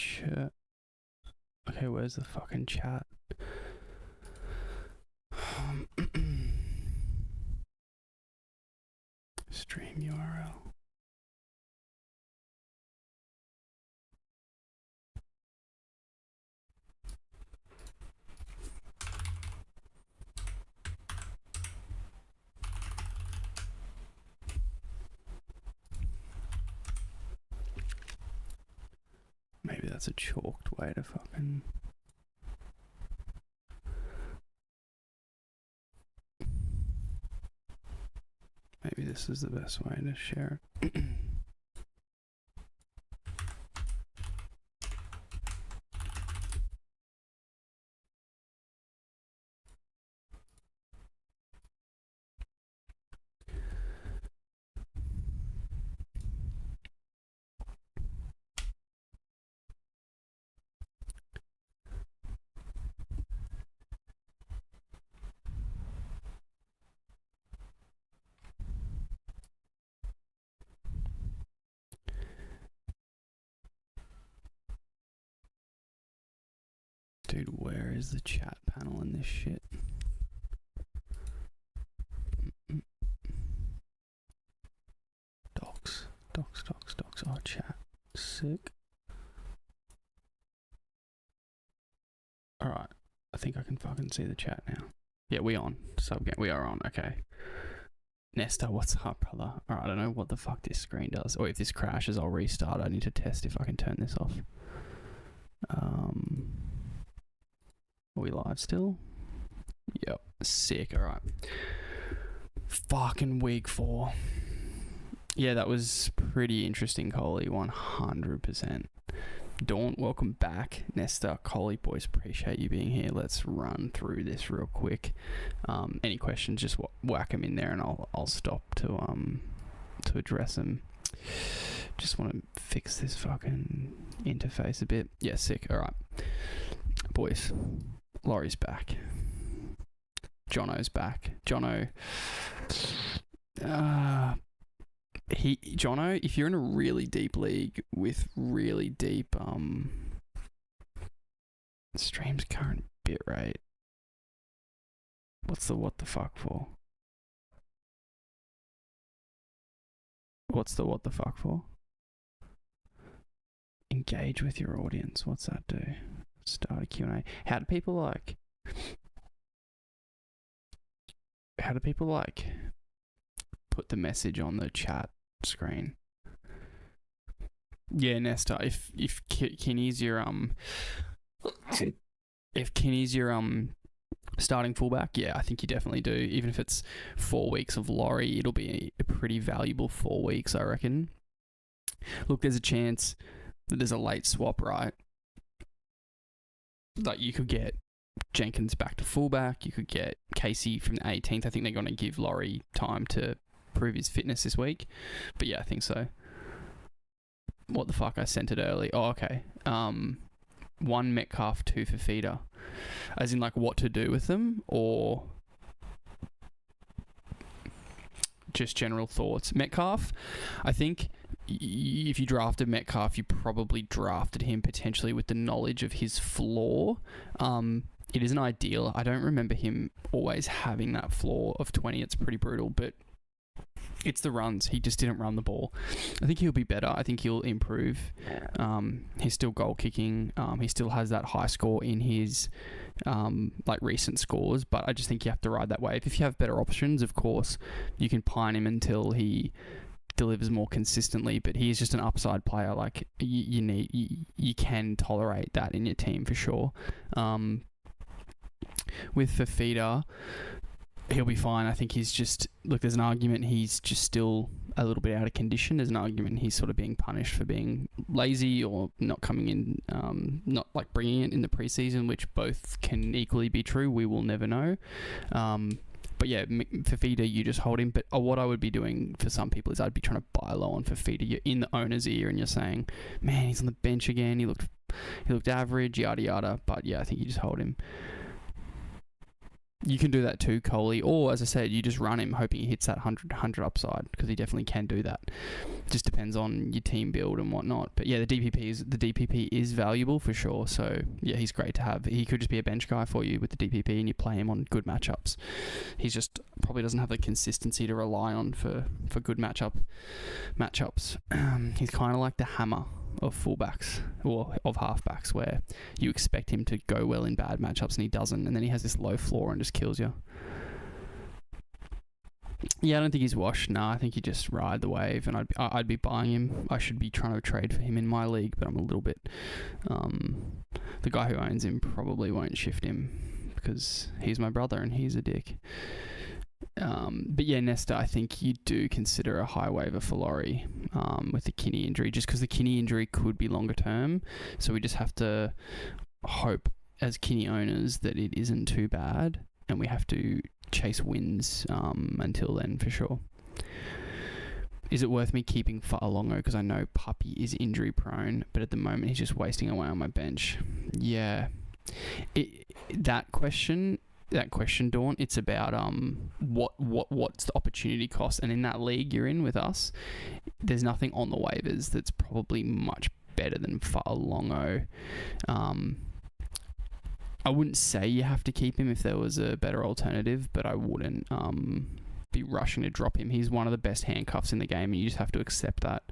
Okay, where's the fucking chat? Stream URL. Maybe that's a chalked way to fucking... Maybe this is the best way to share it. Dude, where is the chat panel in this shit? Docs. Oh, chat. Sick. Alright. I think I can fucking see the chat now. Yeah, we on. We are on. Okay. Nesta, what's up, brother? Alright, I don't know what the fuck this screen does. Or if this crashes, I'll restart. I need to test if I can turn this off. Are we live still? Yep. Sick. Alright. Fucking week 4. Yeah, that was pretty interesting, Coley. 100%. Dawn, welcome back. Nesta, Coley, boys, appreciate you being here. Let's run through this real quick. Any questions, just whack them in there and I'll stop to address them. Just want to fix this fucking interface a bit. Yeah, sick. Alright. Boys, Laurie's back. Jono's back. Jono... Jono, if you're in a really deep league with really deep stream's current bitrate, what's the what the fuck for? What's the what the fuck for? Engage with your audience. What's that do? Start a Q&A. How do people put the message on the chat screen? Yeah, Nesta, if Kinney's your starting fullback, yeah, I think you definitely do. Even if it's 4 weeks of Laurie, it'll be a pretty valuable 4 weeks, I reckon. Look, there's a chance that there's a late swap, right? Like, you could get Jenkins back to fullback, you could get Casey from the 18th. I think they're going to give Laurie time to prove his fitness this week. But yeah, I think so. What the fuck? I sent it early. Oh, okay. 1 Metcalf, 2 Fifita. As in, like, what to do with them, or just general thoughts? Metcalf, I think if you drafted Metcalf, you probably drafted him potentially with the knowledge of his floor. It isn't ideal. I don't remember him always having that floor of 20. It's pretty brutal, but it's the runs. He just didn't run the ball. I think he'll be better. I think he'll improve. He's still goal kicking. He still has that high score in his recent scores, but I just think you have to ride that wave. If you have better options, of course, you can pine him until he delivers more consistently, but he's just an upside player. Like, you can tolerate that in your team for sure. With Fifita, he'll be fine. I think he's just... Look, there's an argument he's just still a little bit out of condition. There's an argument he's sort of being punished for being lazy or not coming in, not like bringing it in the preseason, which both can equally be true. We will never know. But yeah, Fifita, you just hold him. But what I would be doing for some people is I'd be trying to buy low on Fifita. You're in the owner's ear and you're saying, man, he's on the bench again. He looked average, yada yada. But yeah, I think you just hold him. You can do that too, Coley. Or, as I said, you just run him hoping he hits that 100 upside, because he definitely can do that. Just depends on your team build and whatnot. But yeah, the DPP is valuable for sure. So yeah, he's great to have. He could just be a bench guy for you with the DPP, and you play him on good matchups. He's just probably doesn't have the consistency to rely on for good matchups. He's kind of like the hammer of fullbacks or of halfbacks, where you expect him to go well in bad matchups and he doesn't, and then he has this low floor and just kills you. Yeah, I don't think he's washed. Nah, I think he just ride the wave, and I'd be buying him. I should be trying to trade for him in my league, but I'm a little bit the guy who owns him probably won't shift him because he's my brother and he's a dick. But yeah, Nesta, I think you do consider a high waiver for Laurie with the kidney injury, just because the kidney injury could be longer term. So we just have to hope as kidney owners that it isn't too bad, and we have to chase wins until then for sure. Is it worth me keeping Fa'alongo? Because I know Puppy is injury prone, but at the moment he's just wasting away on my bench. Yeah, that question, Dawn, it's about what's the opportunity cost, and in that league you're in with us, there's nothing on the waivers that's probably much better than Fa'alongo. I wouldn't say you have to keep him if there was a better alternative, but I wouldn't be rushing to drop him. He's one of the best handcuffs in the game, and you just have to accept that.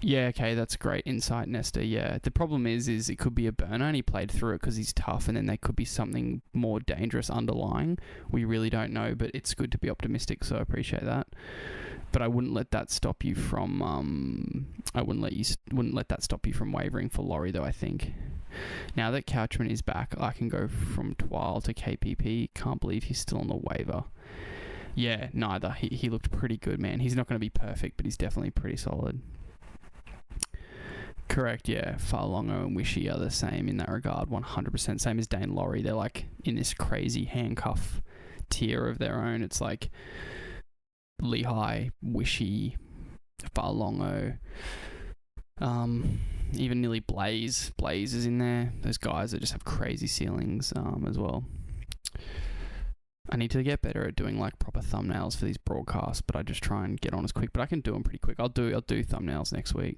Yeah, okay, that's great insight, Nesta. Yeah, the problem is it could be a burner, and he played through it because he's tough, and then there could be something more dangerous underlying. We really don't know, but it's good to be optimistic, so I appreciate that. But I wouldn't let that stop you from wouldn't let that stop you from wavering for Laurie, though. I think now that Couchman is back, I can go from Twile to KPP. Can't believe he's still on the waiver. Yeah, neither. He looked pretty good, man. He's not going to be perfect, but he's definitely pretty solid. Correct, yeah. Fa'alongo and Wishy are the same in that regard, 100%. Same as Dane Laurie. They're like in this crazy handcuff tier of their own. It's like Lehigh, Wishy, Fa'alongo, even nearly Blaze. Blaze is in there. Those guys that just have crazy ceilings as well. I need to get better at doing like proper thumbnails for these broadcasts, but I just try and get on as quick. But I can do them pretty quick. I'll do thumbnails next week.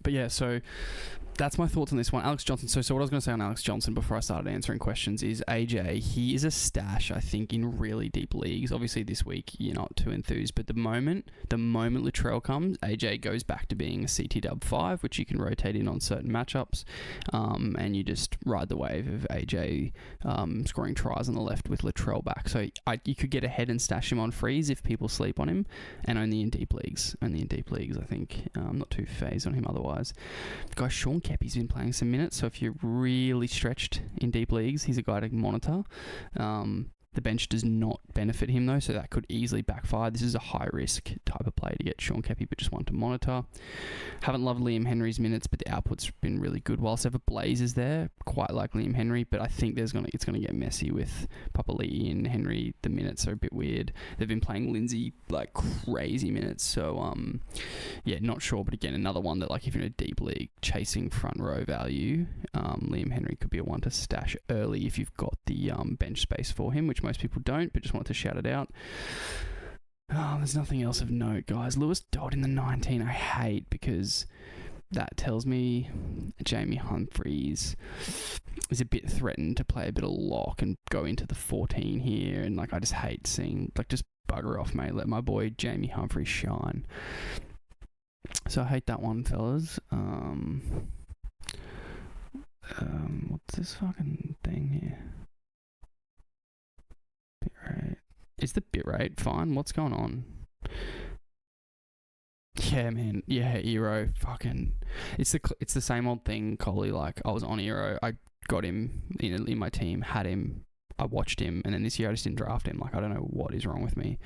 But yeah, so that's my thoughts on this one. Alex Johnson. So what I was going to say on Alex Johnson before I started answering questions is AJ, he is a stash, I think, in really deep leagues. Obviously this week you're not too enthused, but the moment Latrell comes, AJ goes back to being a CT dub 5, which you can rotate in on certain matchups, and you just ride the wave of AJ scoring tries on the left with Latrell back. So you could get ahead and stash him on freeze if people sleep on him, and only in deep leagues, I think. I'm not too phased on him otherwise. Guys, Sean Kepi's been playing some minutes, so if you're really stretched in deep leagues, he's a guy to monitor. The bench does not benefit him though, so that could easily backfire. This is a high risk type of play to get Sean Kepi, but just one to monitor. Haven't loved Liam Henry's minutes, but the output's been really good. Whilst ever Blaze is there, quite like Liam Henry, but I think it's gonna get messy with Papali'i and Henry. The minutes are a bit weird. They've been playing Lindsay like crazy minutes, so yeah, not sure. But again, another one that like if you're in a deep league chasing front row value, Liam Henry could be a one to stash early if you've got the bench space for him, which most people don't, but just wanted to shout it out. There's nothing else of note, guys. Lewis Dodd in the 19 I hate, because that tells me Jamie Humphries is a bit threatened to play a bit of lock and go into the 14 here, and like I just hate seeing, like, just bugger off, mate. Let my boy Jamie Humphries shine. So I hate that one, fellas. What's this fucking thing here? Bitrate. Is the bitrate fine? What's going on? Yeah, man. Yeah, Eero. Fucking. It's the same old thing, Coley. Like, I was on Eero. I got him in my team, had him. I watched him, and then this year I just didn't draft him. Like, I don't know what is wrong with me.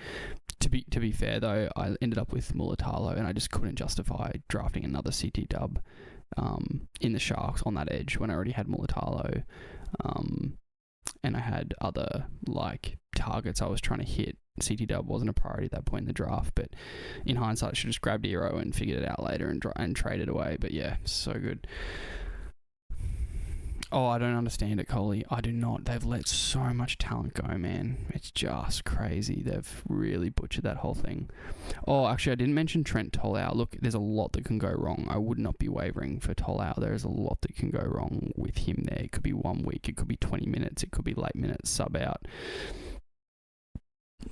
To be fair though, I ended up with Mulatalo, and I just couldn't justify drafting another CT dub in the Sharks on that edge when I already had Mulatalo, and I had other like targets I was trying to hit. CT dub wasn't a priority at that point in the draft, but in hindsight I should have just grabbed Eero and figured it out later and traded away. But yeah, so good. Oh, I don't understand it, Coley. I do not. They've let so much talent go, man. It's just crazy. They've really butchered that whole thing. Oh, actually, I didn't mention Trent Tolau. Look, there's a lot that can go wrong. I would not be wavering for Tolau. There is a lot that can go wrong with him there. It could be 1 week. It could be 20 minutes. It could be late minutes, sub out.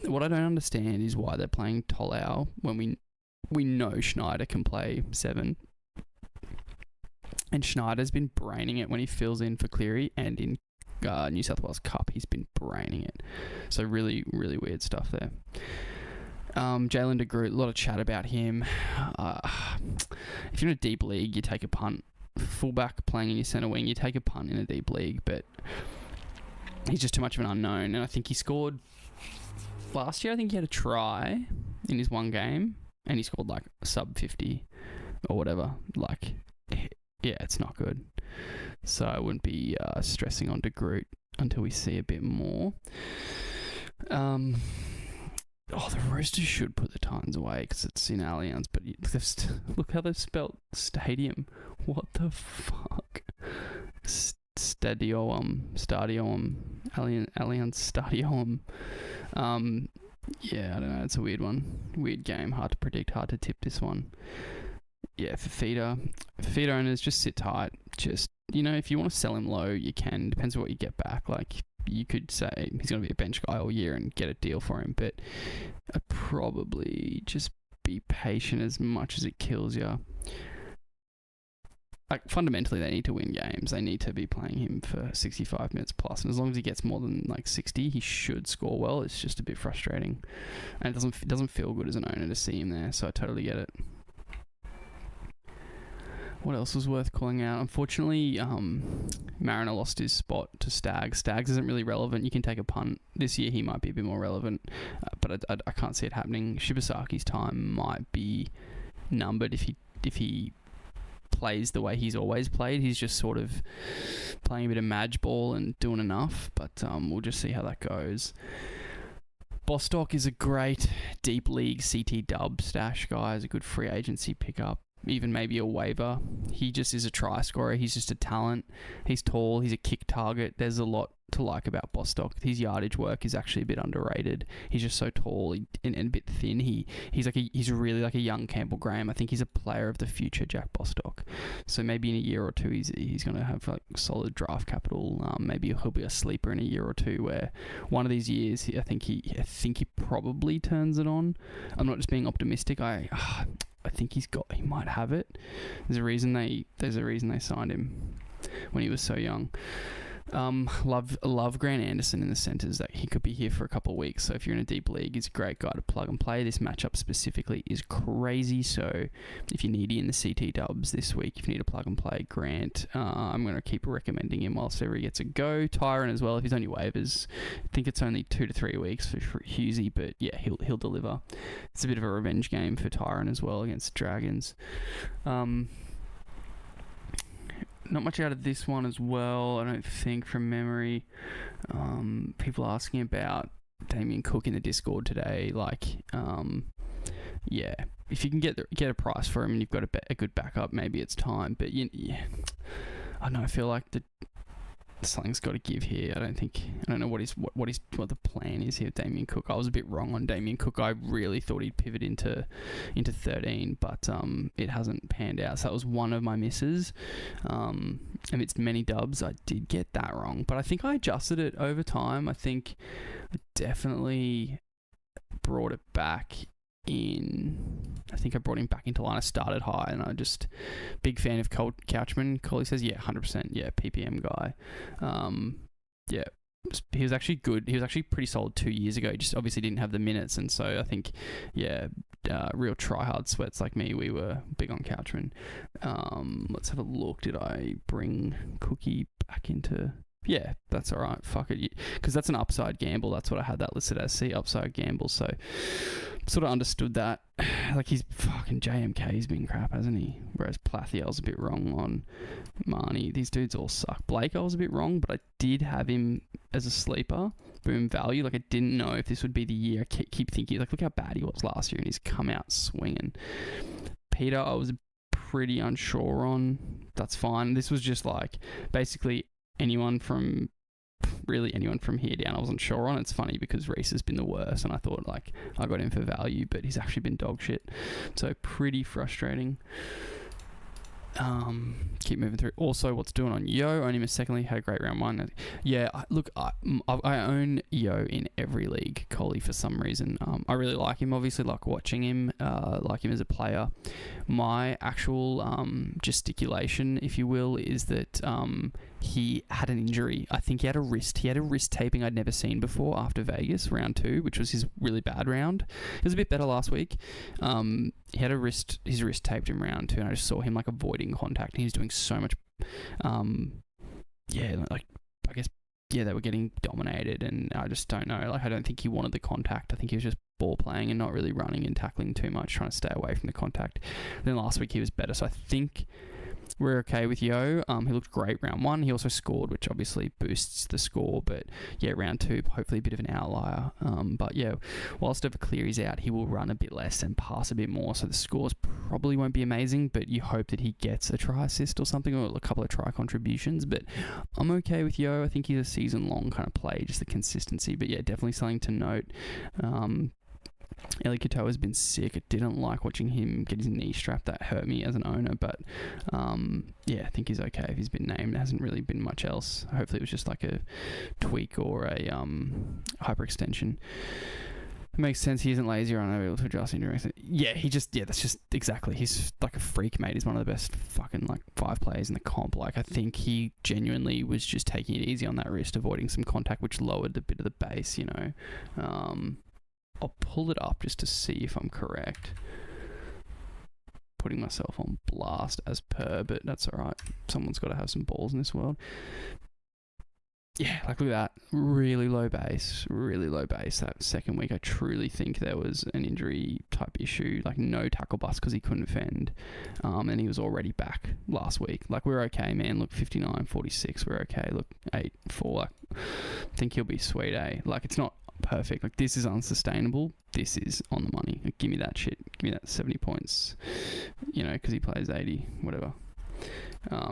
What I don't understand is why they're playing Tolau when we know Schneider can play 7. And Schneider's been braining it when he fills in for Cleary, and in New South Wales Cup, he's been braining it. So really, really weird stuff there. Jalen de Groot, a lot of chat about him. If you're in a deep league, you take a punt. Fullback playing in your centre wing, you take a punt in a deep league, but he's just too much of an unknown. And I think he scored last year. I think he had a try in his one game, and he scored like sub 50 or whatever. Like, yeah, it's not good. So I wouldn't be stressing on De Groot until we see a bit more. The Roosters should put the Titans away because it's in Allianz, but look how they've spelt stadium. What the fuck? Stadium, Allianz Stadium. Yeah, I don't know. It's a weird one. Weird game. Hard to predict. Hard to tip this one. Yeah, for feeder owners, just sit tight. Just, if you want to sell him low, you can. Depends on what you get back. Like, you could say he's going to be a bench guy all year and get a deal for him, but I'd probably just be patient as much as it kills you. Like, fundamentally, they need to win games. They need to be playing him for 65 minutes plus, and as long as he gets more than 60, he should score well. It's just a bit frustrating, and it doesn't feel good as an owner to see him there. So I totally get it. What else was worth calling out? Unfortunately, Mariner lost his spot to Staggs. Staggs isn't really relevant. You can take a punt. This year he might be a bit more relevant, but I can't see it happening. Shibasaki's time might be numbered if he plays the way he's always played. He's just sort of playing a bit of madge ball and doing enough, but we'll just see how that goes. Bostock is a great deep league CT dub stash guy. Is a good free agency pickup. Even maybe a waiver. He just is a try scorer. He's just a talent. He's tall. He's a kick target. There's a lot to like about Bostock. His yardage work is actually a bit underrated. He's just so tall and a bit thin. He's really like a young Campbell Graham. I think he's a player of the future, Jack Bostock. So maybe in a year or two, he's going to have like solid draft capital. Maybe he'll be a sleeper in a year or two. Where one of these years, I think he probably turns it on. I'm not just being optimistic. I think he might have it. There's a reason they signed him when he was so young. Love Grant Anderson in the centres. That he could be here for a couple of weeks. So if you're in a deep league, he's a great guy to plug and play. This matchup specifically is crazy. So if you're needy in the CT dubs this week, if you need a plug and play, Grant, I'm going to keep recommending him whilst ever he gets a go. Tyron as well, if he's on your waivers. I think it's only 2 to 3 weeks for Husey, but yeah, he'll deliver. It's a bit of a revenge game for Tyron as well against Dragons. Not much out of this one as well, I don't think, from memory. People asking about Damien Cook in the Discord today. Yeah, if you can get a price for him and you've got a good backup, maybe it's time. But I don't know. I feel like something's got to give here. I don't know what the plan is here with Damien Cook. I was a bit wrong on Damien Cook. I really thought he'd pivot into 13, but it hasn't panned out. So that was one of my misses. Amidst many dubs, I did get that wrong, but I think I adjusted it over time. I think I definitely brought it back in. I think I brought him back into line. I started high, and I just big fan of Couchman. Coley says, yeah, 100%, yeah, PPM guy. Yeah, he was actually good. He was actually pretty solid 2 years ago. He just obviously didn't have the minutes, and so I think, yeah, real try-hard sweats like me, we were big on Couchman. Let's have a look. Did I bring Cookie back into... Yeah, that's all right. Fuck it. Because that's an upside gamble. That's what I had that listed as. See, upside gamble. So, sort of understood that. Like, he's fucking JMK's been crap, hasn't he? Whereas Plathiel's a bit wrong on Marnie. These dudes all suck. Blake, I was a bit wrong, but I did have him as a sleeper. Boom value. Like, I didn't know if this would be the year. I keep thinking, like, look how bad he was last year, and he's come out swinging. Peter, I was pretty unsure on. That's fine. This was just like, basically, anyone from here down I wasn't sure on. It's funny because Reece has been the worst, and I thought like I got him for value, but he's actually been dog shit. So pretty frustrating. Keep moving through. Also, what's doing on Yo? Only missed second league, had a great round one. Yeah, I own Yo in every league, Coley, for some reason. I really like him, obviously, like watching him, like him as a player. My actual gesticulation, if you will, is that he had an injury. I think he had a wrist taping I'd never seen before after Vegas, round 2, which was his really bad round. It was a bit better last week. He had his wrist taped in round 2, and I just saw him like avoiding contact, and he was doing so much, I guess, they were getting dominated, and I just don't know. Like, I don't think he wanted the contact. I think he was just ball playing and not really running and tackling too much, trying to stay away from the contact. Then last week he was better, so I think we're okay with Yo. He looked great round 1. He also scored, which obviously boosts the score. But yeah, round 2, hopefully a bit of an outlier. But yeah, whilst over Cleary's out, he will run a bit less and pass a bit more. So the scores probably won't be amazing, but you hope that he gets a try assist or something, or a couple of try contributions. But I'm okay with Yo. I think he's a season-long kind of play, just the consistency. But yeah, definitely something to note. Eli Katoa has been sick. I didn't like watching him get his knee strapped. That hurt me as an owner, but I think he's okay if he's been named. There hasn't really been much else. Hopefully it was just like a tweak or a hyperextension. It makes sense. He isn't lazy or unable to adjust injuries. That's just exactly. He's like a freak, mate. He's one of the best fucking like 5 players in the comp. Like, I think he genuinely was just taking it easy on that wrist, avoiding some contact, which lowered a bit of the base, you know. I'll pull it up just to see if I'm correct. Putting myself on blast as per, but that's alright. Someone's got to have some balls in this world. Yeah, like look at that. Really low base. That second week, I truly think there was an injury type issue. Like no tackle bust because he couldn't defend. And he was already back last week. Like, we're okay, man. Look, 59-46, we're okay. Look, 8-4. Like, I think he'll be sweet, eh? Like, it's not perfect. Like, this is unsustainable. This is on the money. Like, give me that shit. Give me that 70 points. You know, because he plays 80, whatever.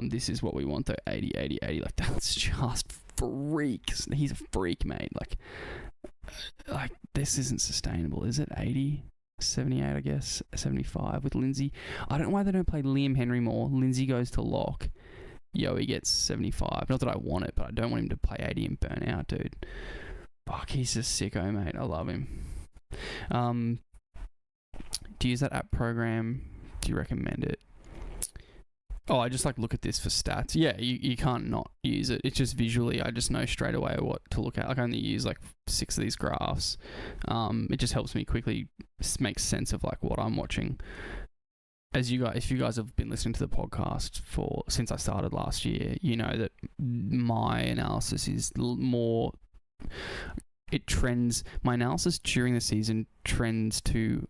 This is what we want though. 80. Like, that's just freaks. He's a freak, mate. Like this isn't sustainable, is it? 80, 78, I guess. 75 with Lindsay. I don't know why they don't play Liam Henry more. Lindsay goes to lock. Yo, he gets 75. Not that I want it, but I don't want him to play 80 and burn out, dude. Fuck, he's a sicko, mate. I love him. Do you use that app program? Do you recommend it? Oh, I just look at this for stats. Yeah, you can't not use it. It's just visually, I just know straight away what to look at. Like, I only use 6 of these graphs. It just helps me quickly make sense of what I'm watching. If you guys have been listening to the podcast since I started last year, you know that my analysis is more. My analysis during the season trends to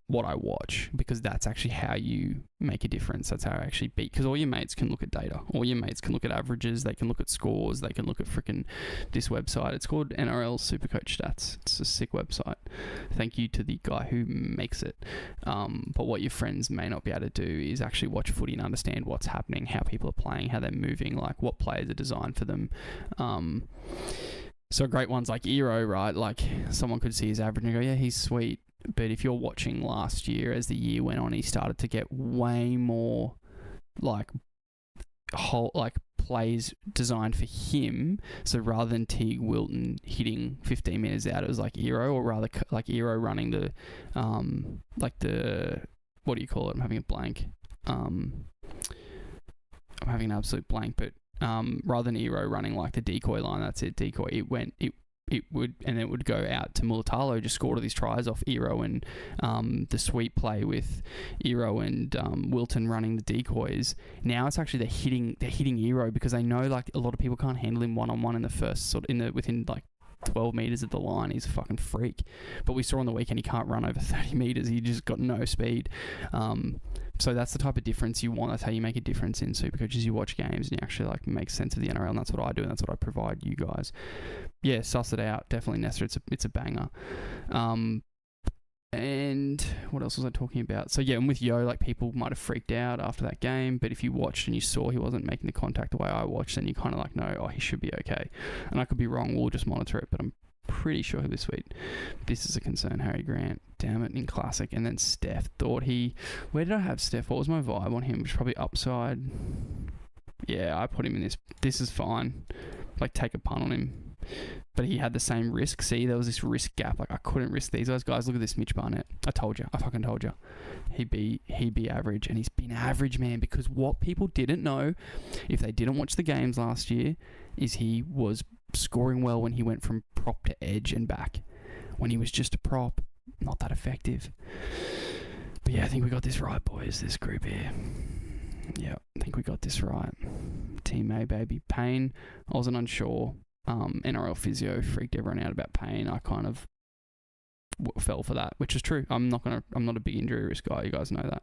what I watch, because that's actually how you make a difference. That's how I actually beat, because all your mates can look at data. All your mates can look at averages. They can look at scores. They can look at freaking this website. It's called NRL Supercoach Stats. It's a sick website. Thank you to the guy who makes it. But what your friends may not be able to do is actually watch footy and understand what's happening, how people are playing, how they're moving, what players are designed for them. So great ones like Ero, right? Like, someone could see his average and go, yeah, he's sweet. But if you're watching last year, as the year went on, he started to get way more plays designed for him. So rather than Teague Wilton hitting 15 metres out, it was Ero, or rather Ero running the what do you call it? I'm having a blank. I'm having an absolute blank, but rather than Ero running the decoy line, that's it, decoy, it would go out to Mulatalo, just scored all these tries off Ero, and the sweep play with Ero and Wilton running the decoys. Now it's actually they're hitting Ero because they know a lot of people can't handle him one-on-one in the first within 12 meters of the line. He's a fucking freak. But we saw on the weekend he can't run over 30 meters. He just got no speed. So that's the type of difference you want. That's how you make a difference in Supercoaches. You watch games and you actually make sense of the NRL, and that's what I do, and that's what I provide you guys. Yeah, suss it out. Definitely Nesta. It's a banger. And what else was I talking about? So yeah, and with Yo, like people might have freaked out after that game, but if you watched and you saw he wasn't making the contact the way I watched, then you kind of like know, oh, he should be okay. And I could be wrong. We'll just monitor it, but I'm pretty sure he'll be sweet. This is a concern, Harry Grant. Damn it, in classic. And then Steph thought he. Where did I have Steph? What was my vibe on him? It was probably upside. Yeah, I put him in this. This is fine. Like take a punt on him. But he had the same risk. See, there was this risk gap. Like I couldn't risk these guys. Look at this Mitch Barnett. I told you. I fucking told you. He'd be average, and he's been average, man. Because what people didn't know, if they didn't watch the games last year, is he was scoring well when he went from prop to edge and back. When he was just a prop, not that effective. But yeah, I think we got this right, boys. This group here. Yeah, I think we got this right. Team A, baby. Payne, I wasn't unsure. NRL physio freaked everyone out about Payne. I kind of fell for that, which is true. I'm not a big injury risk guy. You guys know that.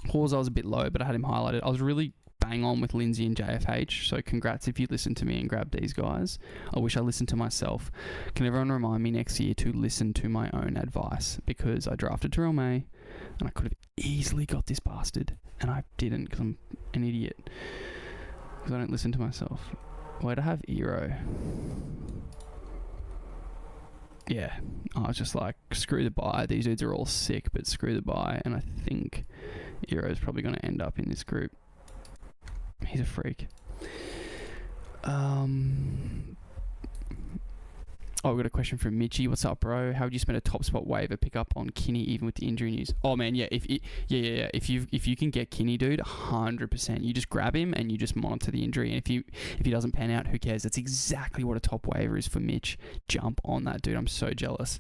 Hawes, I was a bit low, but I had him highlighted. I was really bang on with Lindsay and JFH. So congrats if you listened to me and grabbed these guys. I wish I listened to myself. Can everyone remind me next year to listen to my own advice? Because I drafted Terrell May, and I could have easily got this bastard, and I didn't because I'm an idiot. Because I don't listen to myself. Where'd I have Eero? Yeah, I was just like, screw the bye. These dudes are all sick, but screw the bye. And I think Eero's probably going to end up in this group. He's a freak. Oh, we've got a question from Mitchie. What's up, bro? How would you spend a top spot waiver pick up on Kinney even with the injury news? Oh man, yeah. If you can get Kinney, dude, 100%. You just grab him and you just monitor the injury. And if he doesn't pan out, who cares? That's exactly what a top waiver is for Mitch. Jump on that, dude. I'm so jealous.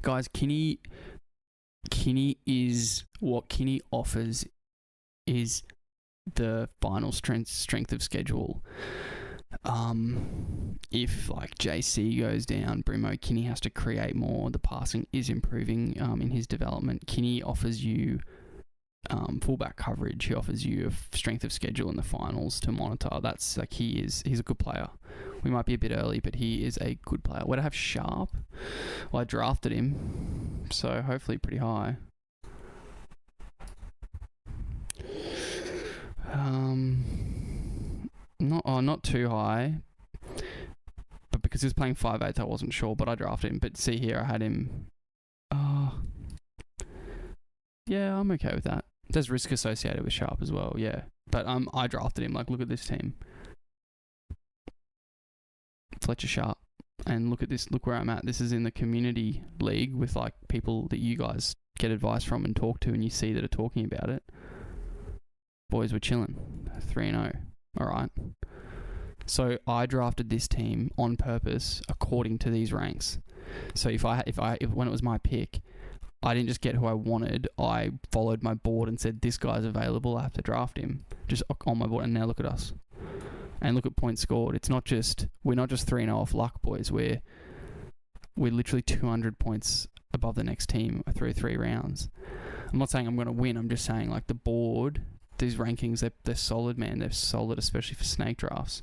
Guys, Kinney is what Kinney offers is the final strength of schedule. If like JC goes down, Brimo, Kinney has to create more. The passing is improving in his development. Kinney offers you fullback coverage. He offers you a strength of schedule in the finals to monitor. That's like he's a good player. We might be a bit early, but he is a good player. Where do I have Sharp? Well, I drafted him, so hopefully pretty high. Not too high, but because he was playing 5'8", I wasn't sure, but I drafted him. But see here, I had him. Yeah, I'm okay with that. There's risk associated with Sharp as well, yeah. But I drafted him. Like, look at this team. Fletcher Sharp. And look at this. Look where I'm at. This is in the community league with like people that you guys get advice from and talk to, and you see that are talking about it. Boys, we're chilling. 3-0. All right. So I drafted this team on purpose according to these ranks. So if when it was my pick, I didn't just get who I wanted. I followed my board and said, this guy's available. I have to draft him. Just on my board. And now look at us. And look at points scored. We're not just 3-0 off luck, boys. We're literally 200 points above the next team through 3 rounds. I'm not saying I'm going to win. I'm just saying like the board, these rankings, they're solid, man. They're solid, especially for snake drafts.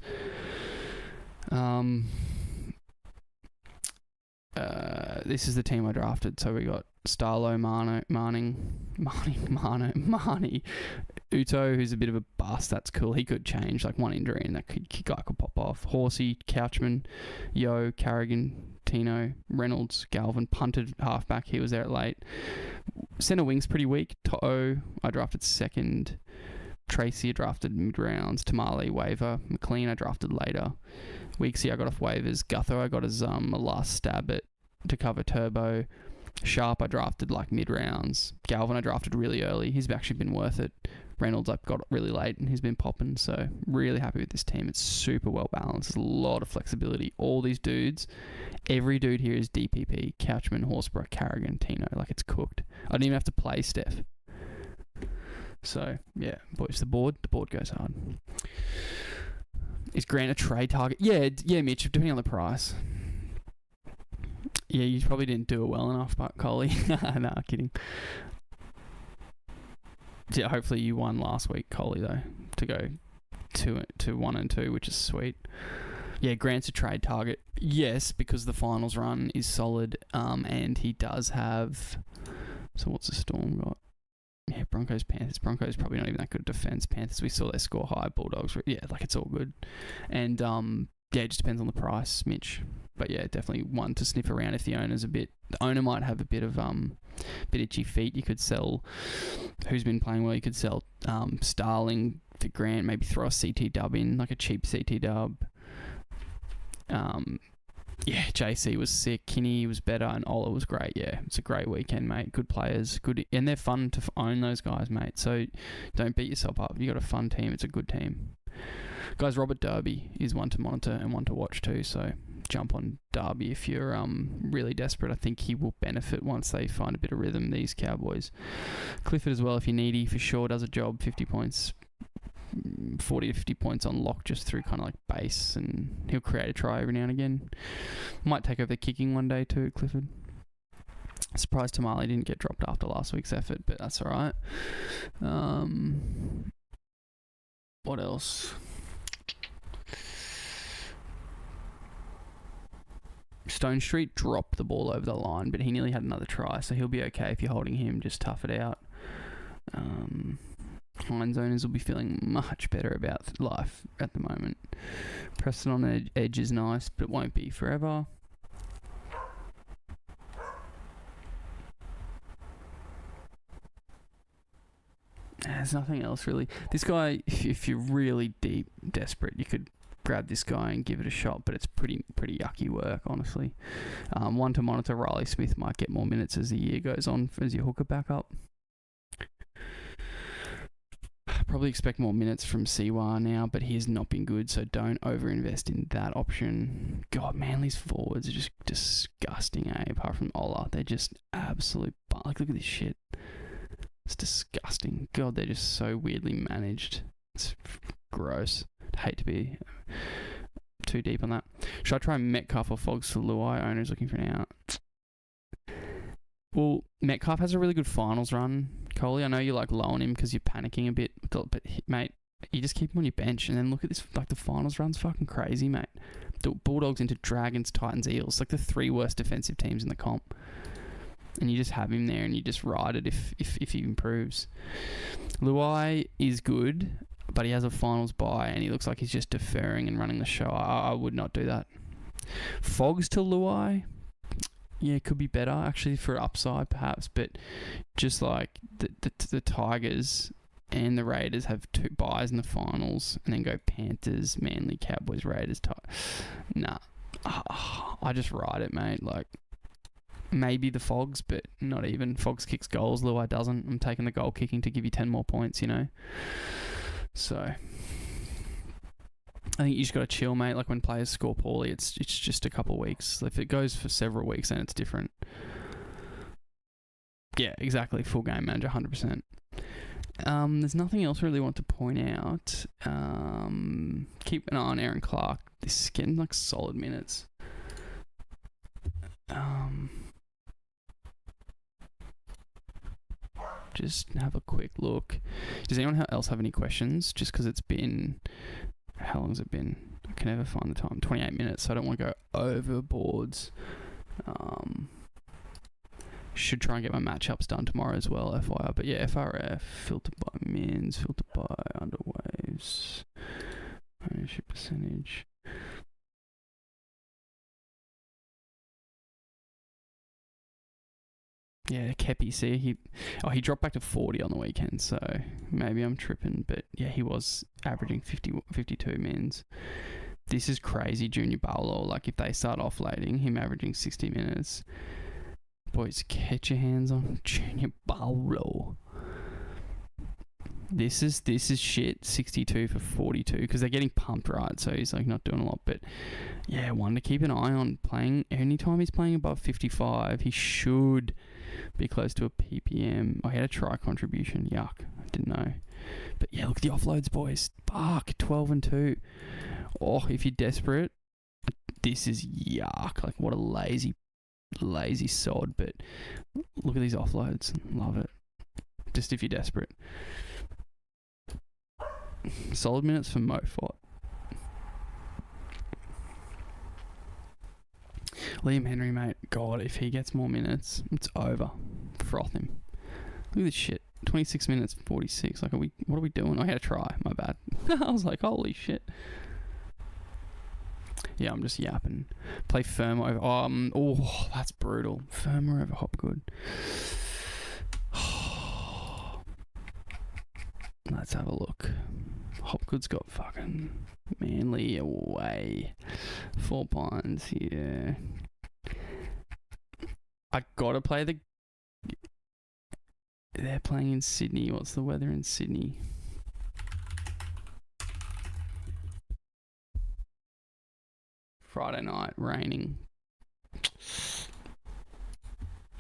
This is the team I drafted. So we got Starlo, Marnie, Uto, who's a bit of a bust. That's cool. He could change, like one injury and that guy could pop off. Horsey, Couchman, Yo, Carrigan, Tino, Reynolds, Galvin, punted halfback. He was there at late. Centre wing's pretty weak. To'o, I drafted second. Tracy, I drafted mid-rounds. Tamale, waiver. McLean, I drafted later. Weeksy, I got off waivers. Gutho, I got as a last stab at to cover Turbo. Sharp, I drafted like mid-rounds. Galvin, I drafted really early. He's actually been worth it. Reynolds, I got really late and he's been popping. So really happy with this team. It's super well balanced. There's a lot of flexibility. All these dudes, every dude here is DPP. Couchman, Horsburgh, Carrigan, Tino. Like it's cooked. I didn't even have to play Steph. So yeah, boys, the board goes hard. Is Grant a trade target? Yeah, Mitch, depending on the price. Yeah, you probably didn't do it well enough, but Coley. Nah, kidding. Yeah, hopefully you won last week, Coley, though, to go to 1 and 2, which is sweet. Yeah, Grant's a trade target. Yes, because the finals run is solid, and he does have... So what's the Storm got? Yeah, Broncos, Panthers. Broncos probably not even that good at defense. Panthers, we saw they score high. Bulldogs, yeah, like it's all good. And yeah, it just depends on the price, Mitch. But yeah, definitely one to sniff around if the owner's the owner might have a bit of bit itchy feet. You could sell who's been playing well. You could sell Starling for Grant. Maybe throw a CT dub in, like a cheap CT dub. Yeah, JC was sick, Kinney was better, and Ola was great. Yeah, it's a great weekend, mate. Good players, good, and they're fun to own those guys, mate. So don't beat yourself up. You got a fun team. It's a good team, guys. Robert Derby is one to monitor and one to watch too. So jump on Derby if you're really desperate. I think he will benefit once they find a bit of rhythm. These Cowboys, Clifford as well. If you're needy, for sure does a job. 50 points. 40 to 50 points on lock just through kind of like base, and he'll create a try every now and again. Might take over the kicking one day too, Clifford. Surprised Tamale didn't get dropped after last week's effort, but that's alright. What else? Stone Street dropped the ball over the line, but he nearly had another try, so he'll be okay if you're holding him. Just tough it out. Hines owners will be feeling much better about life at the moment. Preston on the edge is nice, but it won't be forever. There's nothing else really. This guy, if you're really desperate, you could grab this guy and give it a shot, but it's pretty yucky work, honestly. One to monitor. Riley Smith might get more minutes as the year goes on as your hooker back up. Probably expect more minutes from Siwa now, but he has not been good, so don't overinvest in that option. God, Manly's forwards are just disgusting, eh? Apart from Ola, they're just absolute... Like, look at this shit. It's disgusting. God, they're just so weirdly managed. It's gross. I'd hate to be too deep on that. Should I try Metcalf or Fogs for Luai? Owner's looking for an out. Well, Metcalf has a really good finals run, Coley. I know you're like low on him because you're panicking a bit, but mate, you just keep him on your bench and then look at this. Like the finals run's fucking crazy, mate. The Bulldogs into Dragons, Titans, Eels, like the 3 worst defensive teams in the comp. And you just have him there and you just ride it if he improves. Luai is good, but he has a finals bye and he looks like he's just deferring and running the show. I would not do that. Fogs to Luai. Yeah, it could be better actually for upside perhaps, but just like the Tigers and the Raiders have 2 buys in the finals and then go Panthers, Manly, Cowboys, Raiders. Nah, I just ride it, mate. Like maybe the Fogs, but not even. Fogs kicks goals, Luai doesn't. I'm taking the goal kicking to give you 10 more points, you know. So I think you just got to chill, mate. Like when players score poorly, it's just a couple of weeks. If it goes for several weeks, then it's different. Yeah, exactly. Full game manager, 100%. There's nothing else I really want to point out. Keep an eye on Aaron Clark. This is getting like solid minutes. Just have a quick look. Does anyone else have any questions? Just because it's been... How long has it been? I can never find the time. 28 minutes, so I don't want to go overboards. Should try and get my matchups done tomorrow as well, FYI. But yeah, FRF, filtered by mins, filtered by underwaves, ownership percentage. Yeah, Kepi, see, he dropped back to 40 on the weekend, so maybe I'm tripping, but yeah, he was averaging 52 mins. This is crazy, Junior Barlow. Like, if they start offloading, him averaging 60 minutes, boys, get your hands on Junior Barlow. This is shit, 62 for 42, because they're getting pumped, right? So he's like not doing a lot, but yeah, one to keep an eye on. Playing anytime he's playing above 55, he should be close to a PPM. I had a try contribution. Yuck. I didn't know. But yeah, look at the offloads, boys. Fuck, 12 and 2. Oh, if you're desperate, this is yuck. Like, what a lazy sod. But look at these offloads. Love it. Just if you're desperate. Solid minutes for Mofot. Liam Henry, mate. God, if he gets more minutes, it's over. Froth him. Look at this shit. 26 minutes, 46. Like, what are we doing? I had to try. My bad. I was like, holy shit. Yeah, I'm just yapping. Play Firma over... oh, that's brutal. Firma over Hopgood. Let's have a look. Hopgood's got fucking Manly away. 4 points, yeah. I gotta play the... They're playing in Sydney. What's the weather in Sydney? Friday night, raining.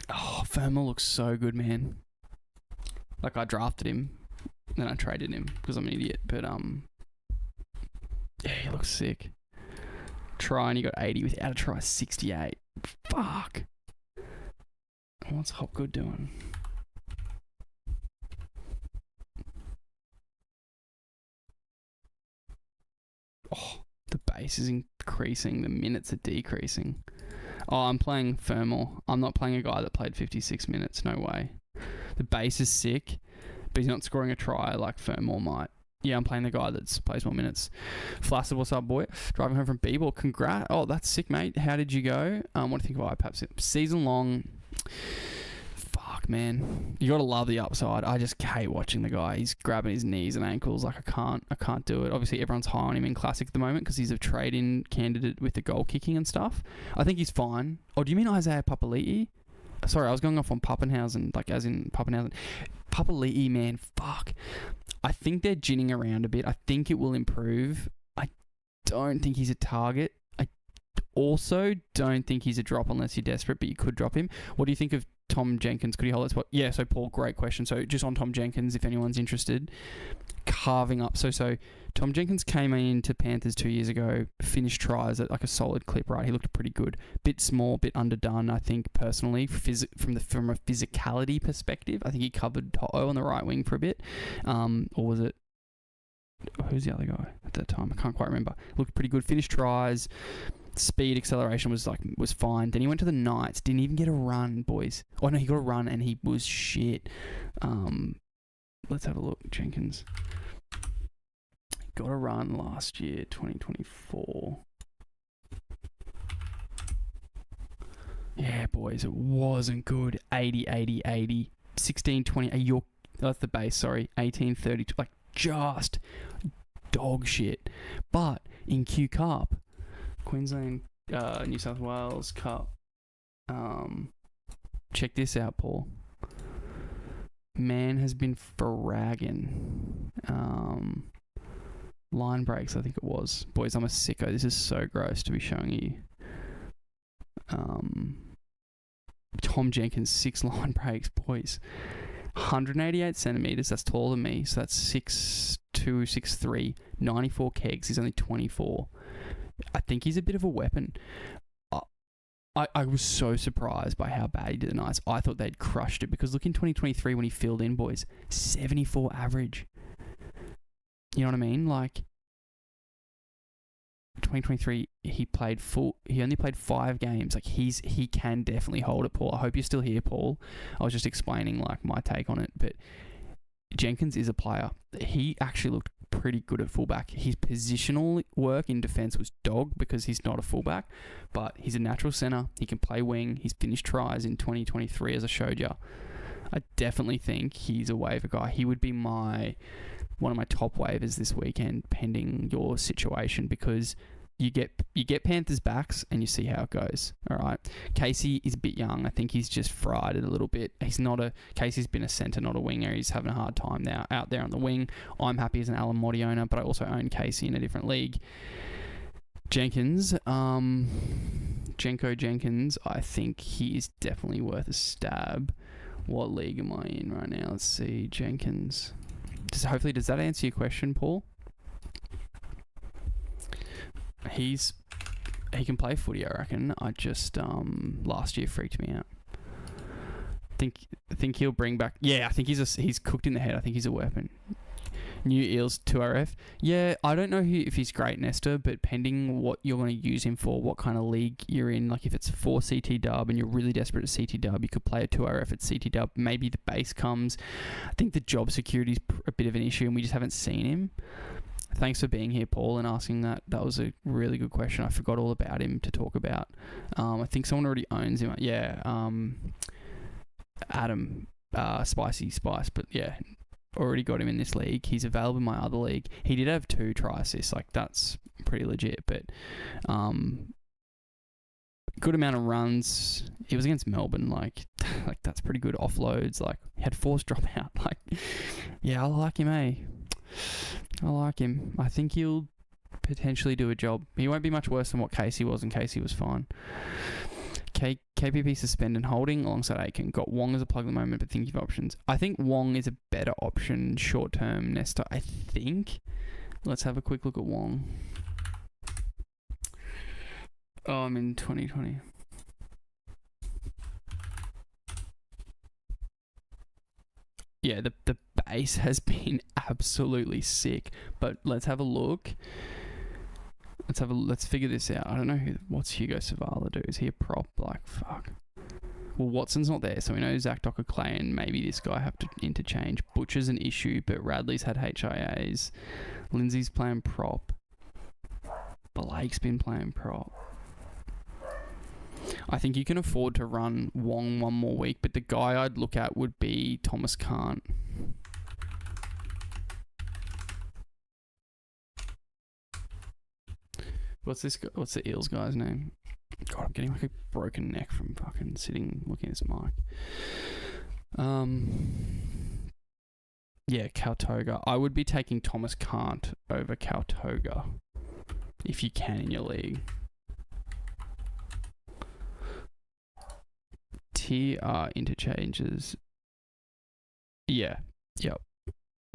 Oh, Firma looks so good, man. Like, I drafted him, then I traded him because I'm an idiot. But yeah, he looks sick. Try and he got 80 without a try, 68. Fuck. What's Hopgood doing? Oh, the base is increasing. The minutes are decreasing. Oh, I'm playing Fermor. I'm not playing a guy that played 56 minutes. No way. The base is sick, but he's not scoring a try like Fermor might. Yeah, I'm playing the guy that plays more minutes. Flaccid, what's up, boy? Driving home from B-ball. Congrats. Oh, that's sick, mate. How did you go? What do you think of IPAP? Season long. Fuck, man. You got to love the upside. I just hate watching the guy. He's grabbing his knees and ankles. Like, I can't do it. Obviously, everyone's high on him in Classic at the moment because he's a trade-in candidate with the goal kicking and stuff. I think he's fine. Oh, do you mean Isaiah Papali'i? Sorry, I was going off on Pappenhausen, like as in Pappenhausen. Papali'i, man, fuck. I think they're ginning around a bit. I think it will improve. I don't think he's a target. I also don't think he's a drop unless you're desperate, but you could drop him. What do you think of Tom Jenkins? Could he hold that spot? Yeah, so Paul, great question. So just on Tom Jenkins, if anyone's interested, carving up. So Tom Jenkins came into Panthers 2 years ago, finished tries at like a solid clip, right? He looked pretty good. Bit small, bit underdone, I think, personally, from a physicality perspective. I think he covered To'o on the right wing for a bit. Or was it... Who's the other guy at that time? I can't quite remember. Looked pretty good. Finished tries. Speed, acceleration was fine. Then he went to the Knights. Didn't even get a run, boys. Oh, no, he got a run and he was shit. Let's have a look. Jenkins got a run last year, 2024. Yeah, boys, it wasn't good. 80, 80, 80. 16, 20. That's the base, sorry. 18, 32. Like, just dog shit. But in Q Cup, Queensland, New South Wales Cup. Check this out, Paul. Man has been fragging. Line breaks, I think it was. Boys, I'm a sicko. This is so gross to be showing you. Tom Jenkins, 6 line breaks, boys. 188 centimetres, that's taller than me. So that's 6'2", 6'3", 94 kegs. He's only 24. I think he's a bit of a weapon. I was so surprised by how bad he did the Knights. I thought they'd crushed it because look in 2023 when he filled in, boys, 74 average. You know what I mean? Like, 2023, he only played 5 games. Like, he can definitely hold it, Paul. I hope you're still here, Paul. I was just explaining, like, my take on it. But Jenkins is a player. He actually looked pretty good at fullback. His positional work in defence was dog because he's not a fullback, but he's a natural centre. He can play wing. He's finished tries in 2023, as I showed you. I definitely think he's a waiver guy. He would be one of my top waivers this weekend, pending your situation, because you get Panthers backs and you see how it goes. All right, Casey is a bit young. I think he's just fried it a little bit. Casey's been a centre, not a winger. He's having a hard time now out there on the wing. I'm happy as an Alan Motti owner, but I also own Casey in a different league. Jenkins, Jenko Jenkins, I think he is definitely worth a stab. What league am I in right now? Let's see, Jenkins. Hopefully, does that answer your question, Paul? He can play footy, I reckon. I just last year freaked me out. Think he'll bring back. Yeah, I think he's cooked in the head. I think he's a weapon. New Eels 2RF. Yeah, I don't know if he's great, Nesta, but pending what you're going to use him for, what kind of league you're in, like if it's for CT dub and you're really desperate at CT dub, you could play a 2RF at CT dub. Maybe the base comes. I think the job security is a bit of an issue and we just haven't seen him. Thanks for being here, Paul, and asking that. That was a really good question. I forgot all about him to talk about. I think someone already owns him. Yeah, Adam, Spicy Spice, but yeah, already got him in this league. He's available in my other league. He did have 2 try assists. Like, that's pretty legit, but good amount of runs. He was against Melbourne. Like that's pretty good offloads. Like, he had forced dropout. Like, yeah, I like him, eh? I like him. I think he'll potentially do a job. He won't be much worse than what Casey was, and Casey was fine. KPP suspend and holding alongside Aiken. Got Wong as a plug at the moment, but thinking of options. I think Wong is a better option short term, Nesta. I think. Let's have a quick look at Wong. Oh, I'm in 2020. Yeah, the base has been absolutely sick. But let's have a look. Let's figure this out. I don't know what's Hugo Savala do. Is he a prop? Like, fuck. Well, Watson's not there, so we know Zach Docker Clay and maybe this guy have to interchange. Butcher's an issue, but Radley's had HIAs. Lindsay's playing prop. Blake's been playing prop. I think you can afford to run Wong one more week, but the guy I'd look at would be Thomas Kant. What's the Eels guy's name? God, I'm getting like a broken neck from fucking sitting looking at this mic. Yeah, Kautoga. I would be taking Thomas Kant over Kautoga if you can in your league. TR interchanges. Yeah. Yep.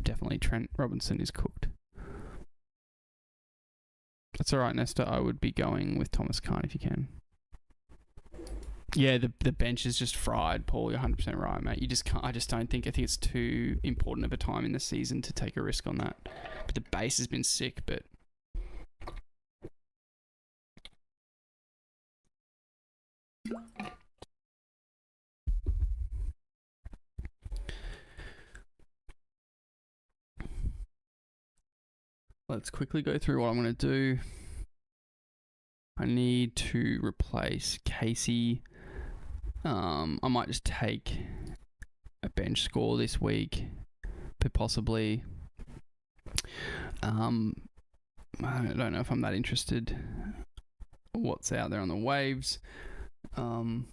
Definitely Trent Robinson is cooked. That's alright, Nesta. I would be going with Thomas Kant if you can. Yeah, the bench is just fried, Paul. You're 100% right, mate. You just can't. I think it's too important of a time in the season to take a risk on that. But the base has been sick, but let's quickly go through what I'm going to do. I need to replace Casey. I might just take a bench score this week, but possibly. I don't know if I'm that interested. What's out there on the waves? In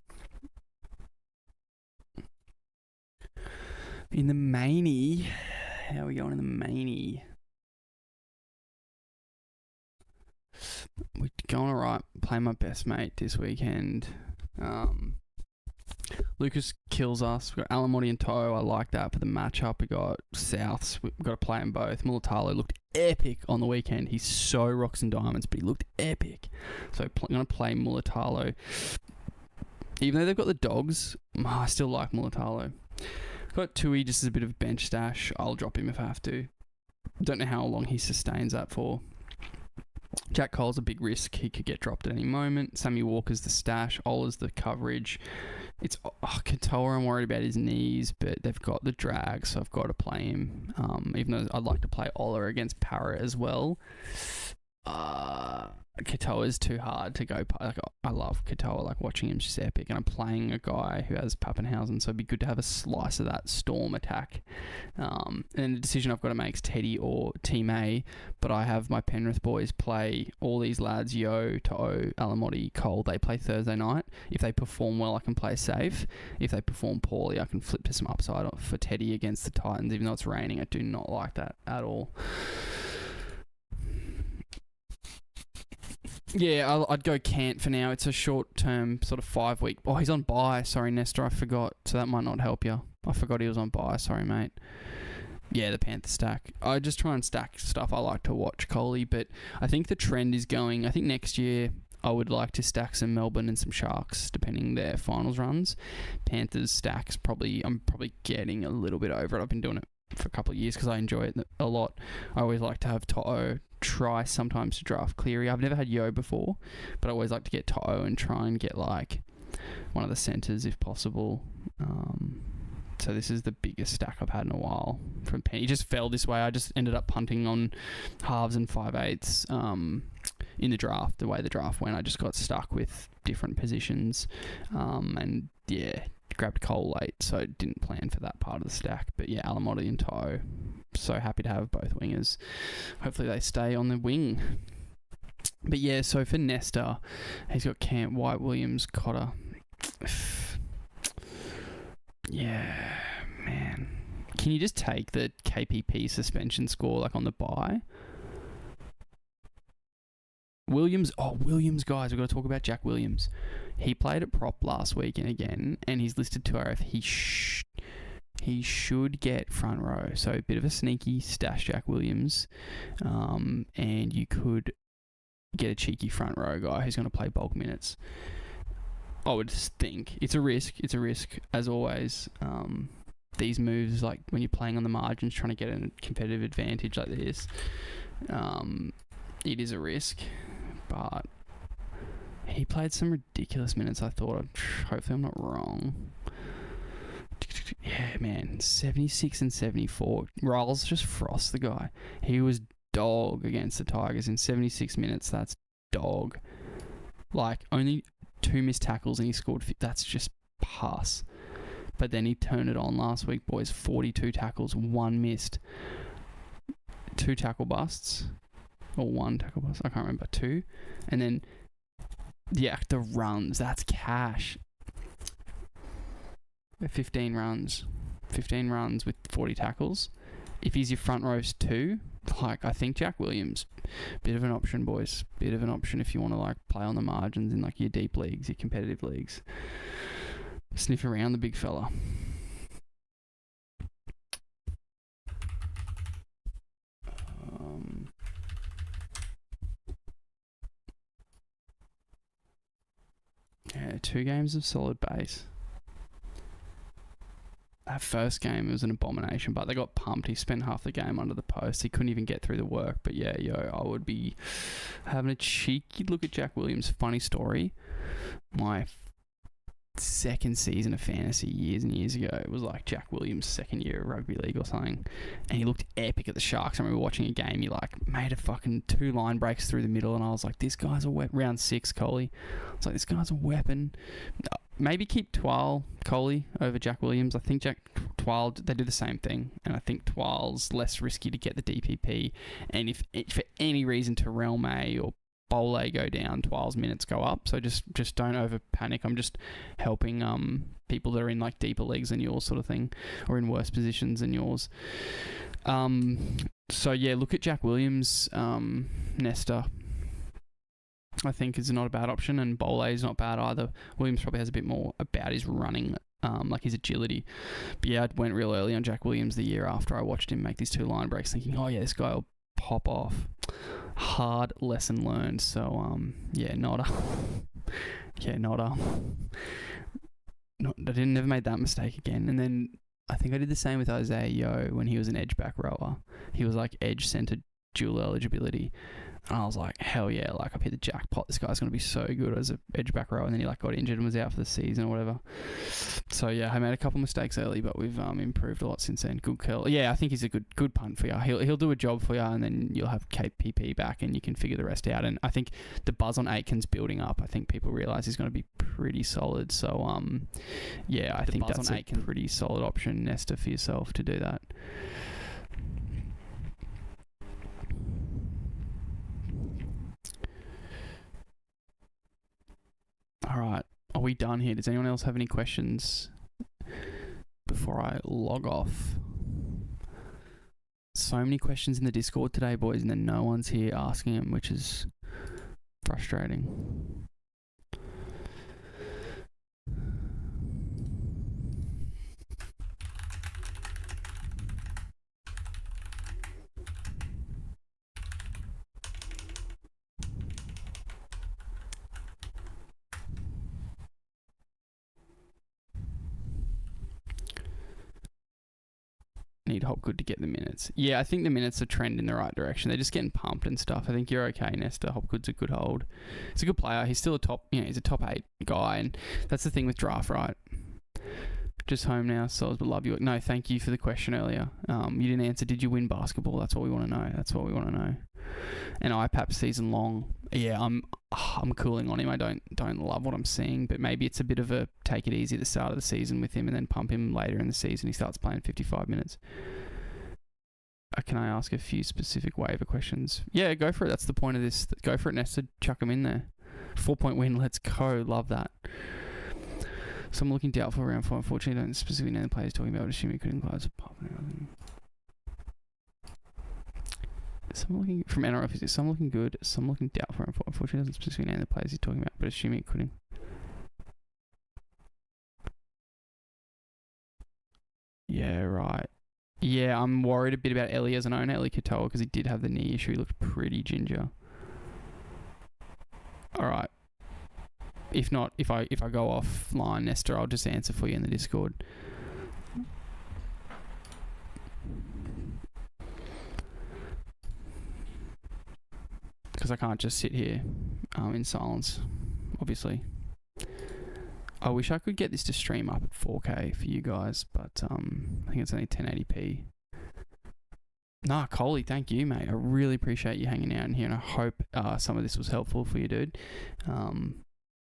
the Maney, how are we going in the Maney? We're going alright. Playing my best mate this weekend. Lucas kills us. We've got Alamotti and Toe. I like that for the matchup. We got Souths. We've got to play them both. Mulatalo looked epic on the weekend. He's so rocks and diamonds, but he looked epic. So I'm going to play Mulatalo. Even though they've got the dogs, I still like Mulatalo. Got Tui just as a bit of bench stash. I'll drop him if I have to. Don't know how long he sustains that for. Jack Cole's a big risk. He could get dropped at any moment. Sammy Walker's the stash. Ola's the coverage. It's Katoa, I'm worried about his knees, but they've got the drag, so I've got to play him. Even though I'd like to play Ola against Parrot as well. Katoa is too hard to go. Like, I love Katoa. Like, watching him's just epic. And I'm playing a guy who has Pappenhausen, so it'd be good to have a slice of that Storm attack. And the decision I've got to make is Teddy or Team A. But I have my Penrith boys play all these lads, Yo, To'o, Alamotti, Cole. They play Thursday night. If they perform well, I can play safe. If they perform poorly, I can flip to some upside for Teddy against the Titans. Even though it's raining, I do not like that at all. Yeah, I'd go Cant for now. It's a short-term, sort of 5-week... Oh, he's on bye. Sorry, Nestor, I forgot. So that might not help you. I forgot he was on bye. Sorry, mate. Yeah, the Panther stack. I just try and stack stuff I like to watch, Coley, but I think the trend is going... I think next year I would like to stack some Melbourne and some Sharks, depending their finals runs. Panthers stacks, I'm probably getting a little bit over it. I've been doing it for a couple of years because I enjoy it a lot. I always like to have To'o, try sometimes to draft Cleary. I've never had Yo before, but I always like to get To'o and try and get like one of the centres if possible. So this is the biggest stack I've had in a while from Penny. It just fell this way. I just ended up punting on halves and 5/8 in the draft. The way the draft went, I just got stuck with different positions, and yeah, grabbed Cole late, so didn't plan for that part of the stack. But yeah, Alamotti and To'o, so happy to have both wingers. Hopefully they stay on the wing. But yeah, so for Nesta, he's got Camp, White, Williams, Cotter. Yeah, man. Can you just take the KPP suspension score like on the bye? Williams, guys, we've got to talk about Jack Williams. He played at prop last week and again, and he's listed 2RF. He should get front row. So a bit of a sneaky stash Jack Williams, and you could get a cheeky front row guy who's going to play bulk minutes. I would think it's a risk. It's a risk as always. These moves, like when you're playing on the margins, trying to get a competitive advantage like this, it is a risk. But he played some ridiculous minutes. I thought. Hopefully, I'm not wrong. Yeah, man, 76 and 74. Riles just frost the guy. He was dog against the Tigers in 76 minutes. That's dog. Like only 2 missed tackles and he scored. That's just pass. But then he turned it on last week, boys. 42 tackles, 1 missed. 2 tackle busts. Or 1 tackle bust. I can't remember. 2. And then, yeah, the runs. That's cash. 15 runs. 15 runs with 40 tackles. If he's your front rows too, like I think Jack Williams, bit of an option, boys. Bit of an option if you want to like play on the margins in like your deep leagues, your competitive leagues. Sniff around the big fella. Yeah, 2 games of solid base. That first game was an abomination, but they got pumped. He spent half the game under the post. He couldn't even get through the work. But yeah, I would be having a cheeky look at Jack Williams. Funny story. My second season of fantasy years and years ago, it was like Jack Williams' second year of rugby league or something, and he looked epic at the Sharks. I remember watching a game. He like made a fucking 2 line breaks through the middle, and I was like, this guy's a weapon. Round 6, Coley. I was like, this guy's a weapon. Maybe keep Twal Coley over Jack Williams. I think Twal, they do the same thing, and I think Twal's less risky to get the DPP. And if for any reason Terrell May or Bole go down, Twal's minutes go up. So just don't over panic. I'm just helping people that are in like deeper leagues than yours, sort of thing, or in worse positions than yours. So yeah, look at Jack Williams, Nesta. I think is not a bad option, and Bole is not bad either. Williams probably has a bit more about his running, like his agility. But yeah, I went real early on Jack Williams the year after I watched him make these 2 line breaks, thinking, oh yeah, this guy will pop off. Hard lesson learned. So yeah, I never made that mistake again. And then I think I did the same with Isaiah Yeo when he was an edge back rower. He was like edge centre dual eligibility. And I was like, hell yeah, like I've hit the jackpot. This guy's going to be so good as an edge back row. And then he like got injured and was out for the season or whatever. So yeah, I made a couple mistakes early, but we've improved a lot since then. Good curl. Yeah, I think he's a good punt for you. He'll do a job for you, and then you'll have KPP back and you can figure the rest out. And I think the buzz on Aitken's building up. I think people realise he's going to be pretty solid. So yeah, I think that's a pretty solid option, Nesta, for yourself to do that. All right, are we done here? Does anyone else have any questions before I log off? So many questions in the Discord today, boys, and then no one's here asking them, which is frustrating. Need need Hopgood to get the minutes. Yeah, I think the minutes are trend in the right direction. They're just getting pumped and stuff. I think you're okay, Nesta. Hopgood's a good hold. He's a good player. He's still he's a top 8 guy, and that's the thing with draft, right? Just home now, so but love you. No, thank you for the question earlier. You didn't answer. Did you win basketball? That's what we want to know. That's what we want to know. And IPAP season long. Yeah, I'm cooling on him. I don't love what I'm seeing, but maybe it's a bit of a take it easy at the start of the season with him, and then pump him later in the season. He starts playing 55 minutes. Can I ask a few specific waiver questions? Yeah, go for it. That's the point of this. Go for it, Nesta. Chuck him in there. 4-point win. Let's go. Love that. So I'm looking doubtful round 4. Unfortunately, I don't specifically know the players talking about. Assuming he couldn't close a pop. Some looking from NRL physics. Some looking good. Some looking doubtful round 4. Unfortunately, doesn't specifically know the players he's talking about. But assuming he couldn't. Yeah, right. Yeah, I'm worried a bit about Ellie as an owner, Ellie Katoa, because he did have the knee issue. He looked pretty ginger. All right. If not, if I go offline, Nesta, I'll just answer for you in the Discord. Because I can't just sit here in silence, obviously. I wish I could get this to stream up at 4K for you guys, but I think it's only 1080p. Nah, Coley, thank you, mate. I really appreciate you hanging out in here, and I hope some of this was helpful for you, dude.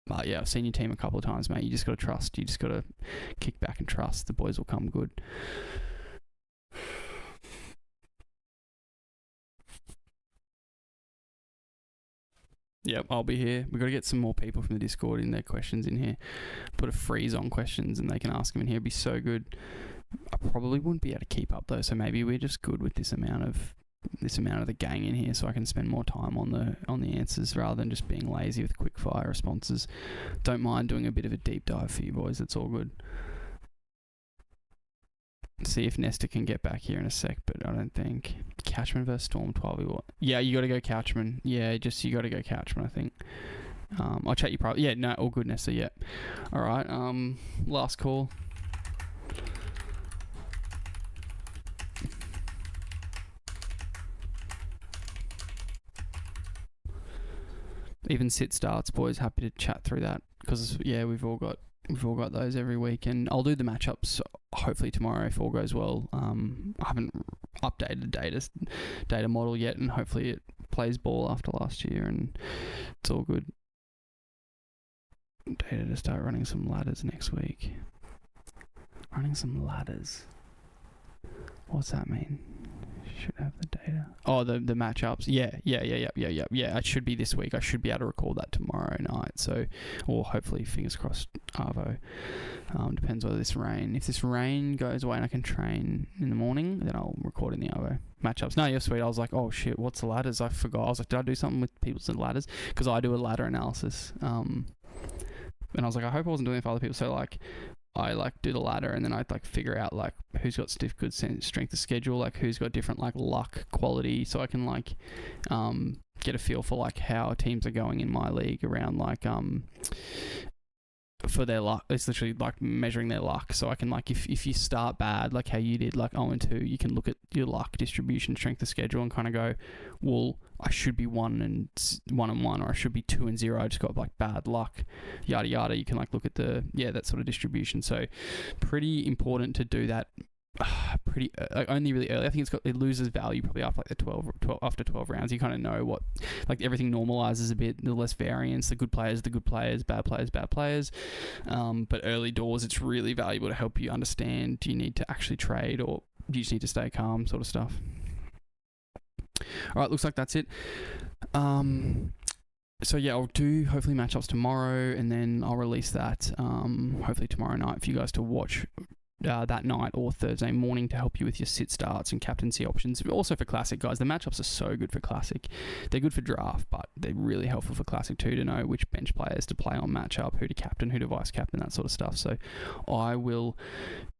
But yeah, I've seen your team a couple of times, mate. You just got to trust. You just got to kick back and trust. The boys will come good. Yep, I'll be here. We've got to get some more people from the Discord in their questions in here. Put a freeze on questions and they can ask them in here. It'd be so good. I probably wouldn't be able to keep up though, so maybe we're just good with this amount of the gang in here, so I can spend more time on the answers rather than just being lazy with quick fire responses. Don't mind doing a bit of a deep dive for you boys. It's all good. See if Nesta can get back here in a sec, but I don't think. Couchman versus Storm 12. Yeah, you got to go Couchman. Yeah, you got to go Couchman, I think. I'll chat you probably. Yeah, no, all good, Nesta. Yeah. All right. Last call. Even sit starts, boys. Happy to chat through that because yeah, we've all got those every week, and I'll do the matchups hopefully tomorrow if all goes well. I haven't updated the data model yet, and hopefully it plays ball after last year, and it's all good. Data to start running some ladders next week. Running some ladders. What's that mean? Should have the data. Oh, the matchups. Yeah. It should be this week. I should be able to record that tomorrow night. So, or hopefully, fingers crossed, Arvo. Depends whether this rain. If this rain goes away and I can train in the morning, then I'll record in the Arvo matchups. No, you're sweet. I was like, oh shit, what's the ladders? I forgot. I was like, did I do something with people's ladders? Because I do a ladder analysis. And I was like, I hope I wasn't doing it for other people. So like, I do the ladder, and then I figure out who's got good strength of schedule, who's got different luck quality, so I can get a feel for how teams are going in my league around for their luck. It's literally measuring their luck. So I can if you start bad, how you did 0-2, you can look at your luck distribution, strength of schedule, and kind of go, well, I should be 1-1, or I should be 2-0. I just got bad luck, yada yada. You can look at that sort of distribution. So pretty important to do that. Pretty only really early. I think it loses value probably after after 12 rounds. You kind of know what everything normalizes a bit. The less variance. The good players, bad players. But early doors, it's really valuable to help you understand. Do you need to actually trade, or do you just need to stay calm, sort of stuff. All right, looks like that's it. So yeah, I'll do hopefully matchups tomorrow, and then I'll release that hopefully tomorrow night for you guys to watch. That night or Thursday morning to help you with your sit starts and captaincy options. Also for Classic, guys, the matchups are so good for Classic. They're good for draft, but they're really helpful for Classic too, to know which bench players to play on matchup, who to captain, who to vice captain, that sort of stuff. So I will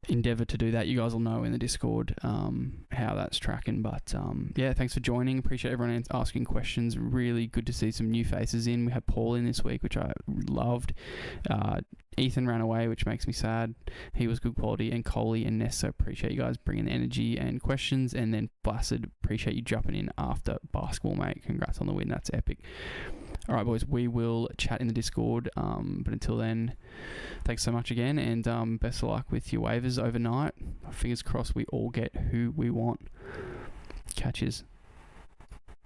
endeavour to do that. You guys will know in the Discord how that's tracking. But yeah, thanks for joining. Appreciate everyone asking questions. Really good to see some new faces in. We had Paul in this week, which I loved. Ethan ran away, which makes me sad. He was good quality Ollie and Coley and Nessa, appreciate you guys bringing the energy and questions. And then Blasted, appreciate you jumping in after basketball, mate. Congrats on the win. That's epic. All right, boys, we will chat in the Discord. But until then, thanks so much again, and best of luck with your waivers overnight. Fingers crossed we all get who we want. Catches.